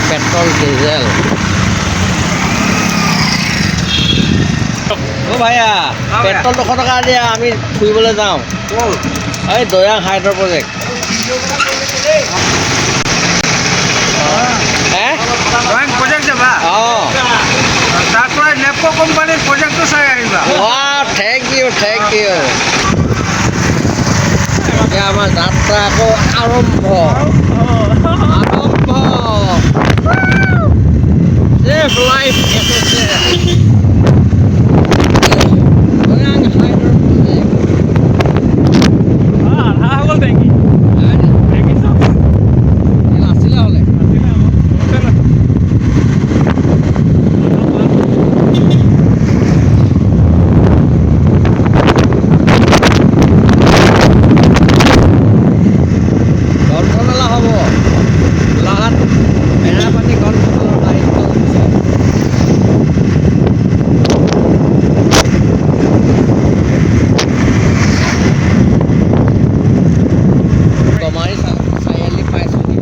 Petrol diesel ভাইয়া petrol 200 টকা দিয়া আমি ফুৰিবলৈ যাওঁ এই Dayang হাইড্ৰ project Doyang project jaba. Oh. Tarpore Nepco company project to sai aiba. Wow, thank you. Ya mas যাত্ৰা আকৌ আৰম্ভ Live life Doyang Hydro Project Thank you. আছিলে হলে গ্ৰন্থমেলা হ'ব গোলাঘাট মেৰাপানী গ্ৰন্থমেলাৰ দায়িত্ব লৈছে গমাৰি চাৰিআলি পাইছোঁহি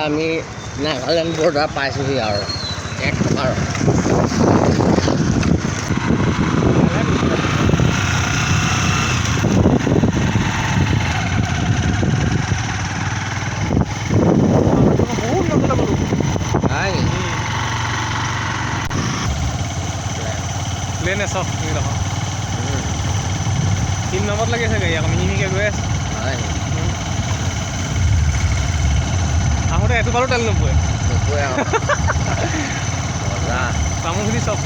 আমি নাগালেণ্ড বৰ্ডাৰ পাইছোঁহি আৰু 1 টকাৰ প্লেন আছে তিন নম্বৰত লাগি আছে গাড়ী আকৌ মিহিমিহিকৈ গৈ আছে আহোঁতে এটোপালো তেল নোপোৱে তামোলখিনি চব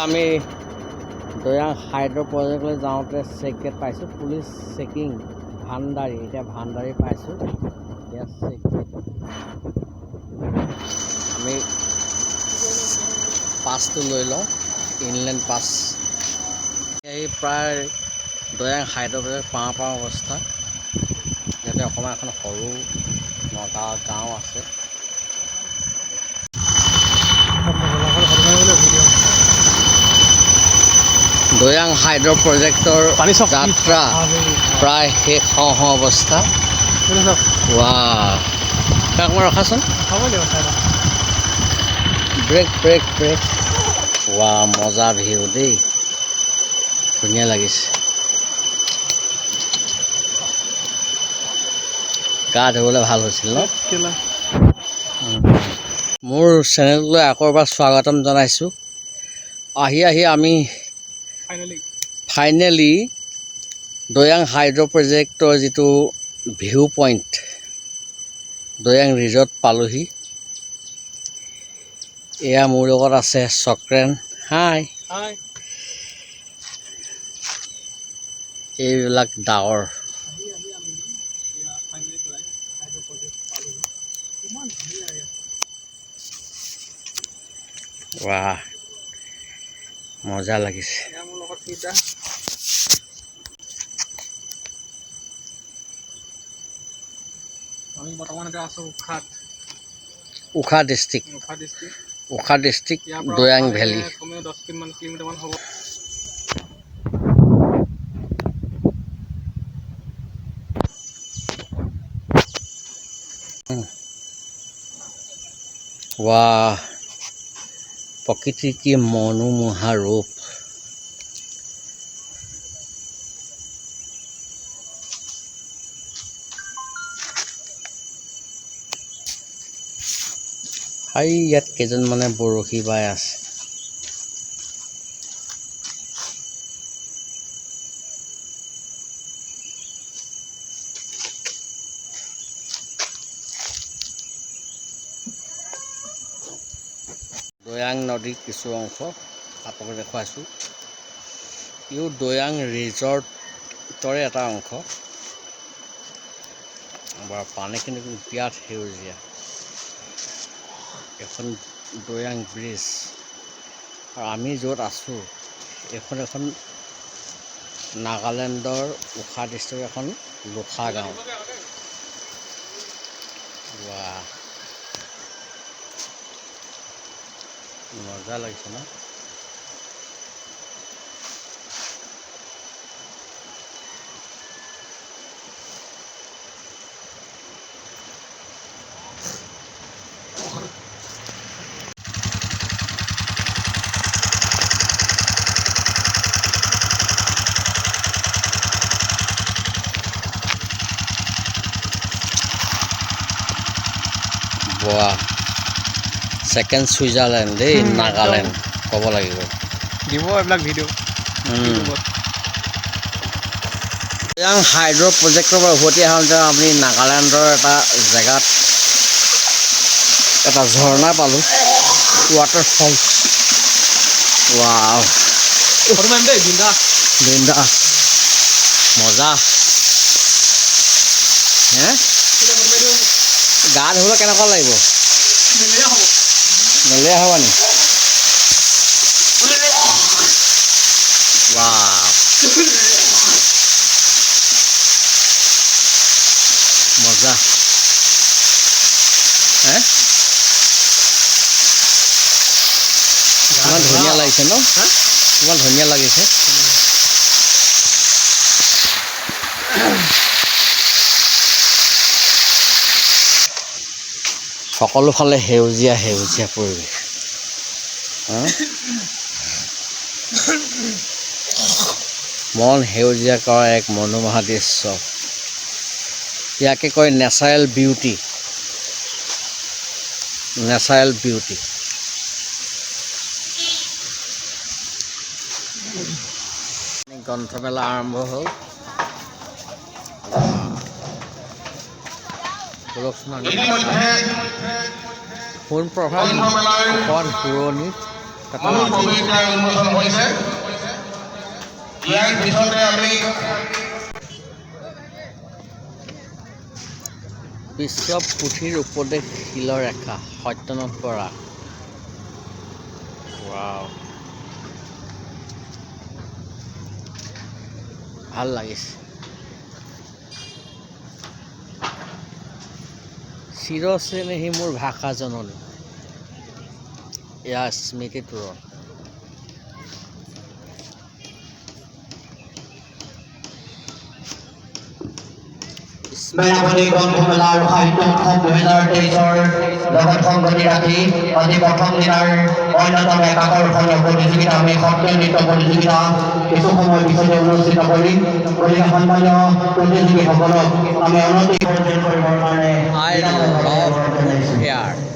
আমি দয়াং হাইড্ৰ প্ৰজেক্টলৈ যাওঁতে চেক গেট পাইছোঁ পুলিচ চেকিং ভাণ্ডাৰী এতিয়া ভাণ্ডাৰী পাইছোঁ এতিয়া চেক গেট আমি পাছটো লৈ লওঁ ইনলেণ্ড পাছ এই প্ৰায় দয়াং হাইড্ৰ প্ৰজেক্ট পাওঁ অৱস্থা ইয়াতে অকণমান এখন সৰু গাঁও আছে দয়াং হাইড্ৰ প্ৰজেক্টৰ যাত্ৰা প্ৰায় শেষ হওঁ অৱস্থা কাক মই ৰখাচোন ব্ৰেক মজা ভিউ দেই ধুনীয়া লাগিছে গা ধুবলৈ ভাল হৈছিল ন মোৰ চেনেললৈ আকৌ এবাৰ স্বাগতম জনাইছোঁ আহি আমি ফাইনেলি দয়াং হাইড্ৰ প্ৰজেক্টৰ যিটো ভিউ পইণ্ট দয়াং ৰিজৰ্ট পালোহি এয়া মোৰ লগত আছে চক্ৰেন হাই এইবিলাক ডাৱৰ ৱাহ মজা লাগিছে আমি বৰ্তমান এটা আছো উখা ডিষ্ট্ৰিক্ট দয়াং ভেলী কমেও 10 কিলোমিটাৰ মান হ'ব ৱাহ প্ৰকৃতিৰ কি মনোমোহা ৰূপ ইয়াত কেইজনমানে বৰশী বাই আছে দয়াং নদীৰ কিছু অংশ আপোনালোকক দেখুৱাইছোঁ ইও দয়াং ৰিজৰ্টৰে এটা অংশ বাৰু পানীখিনি কিন্তু বিৰাট সেউজীয়া এখন দয়াং ব্ৰিজ আৰু আমি য'ত আছোঁ এখন নাগালেণ্ডৰ উখা ডিষ্ট্ৰিক্টৰ এখন লোখা গাঁও ৱাহ মজা লাগিছে ন ৱাহ সেকেন্ড সুইজাৰলেণ্ড দেই নাগালেণ্ড ক'ব লাগিব দিব এইবিলাক ভিডিঅ' দয়াং হাইড্ৰ প্ৰজেক্টৰ পৰা উভতি আহোঁতে আমি নাগালেণ্ডৰ এটা জেগাত এটা ঝৰ্ণা পালোঁ ৱাটাৰফল ৱাও বিন্দাছ মজা হে গা ধুবলৈ কেনেকুৱা লাগিব মেলেৰিয়া হ'ব নি ৱাও মজা হে ইমান ধুনীয়া লাগিছে ন ইমান ধুনীয়া লাগিছে সকলো ফালে সেউজীয়া পৰিৱেশ মন সেউজীয়া কৰা এক মনোমোহা দৃশ্য ইয়াকে কয় নেচাৰেল বিউটি গ্ৰন্থমেলা আৰম্ভ হ'ল সোণ প্ৰভাৱ অকণ পুৰণি বিশ্ব পুথিৰ উপদেশ শিলৰেখা সত্যনাথ বৰা ৱাও ভাল লাগিছে চিৰচেনেহী মোৰ ভাষা জননী এয়া স্মৃতি তোৰণ মেৰামতি গ্ৰন্থমেলা আৰু সাহিত্য উৎসৱ 2023ৰ লগত সংগতি ৰাখি আজি প্ৰথম দিনাৰ অন্যতম এক আকৰ্ষণীয় প্ৰতিযোগিতা আমি সত্ৰীয়া নৃত্য প্ৰতিযোগিতা কিছু সময় পিছতে অনুষ্ঠিত কৰিম। গতিকে সন্মানীয় প্ৰতিযোগীসকলক আমি অনতি অৰ্জন কৰিবৰ কাৰণে I love Kiphire.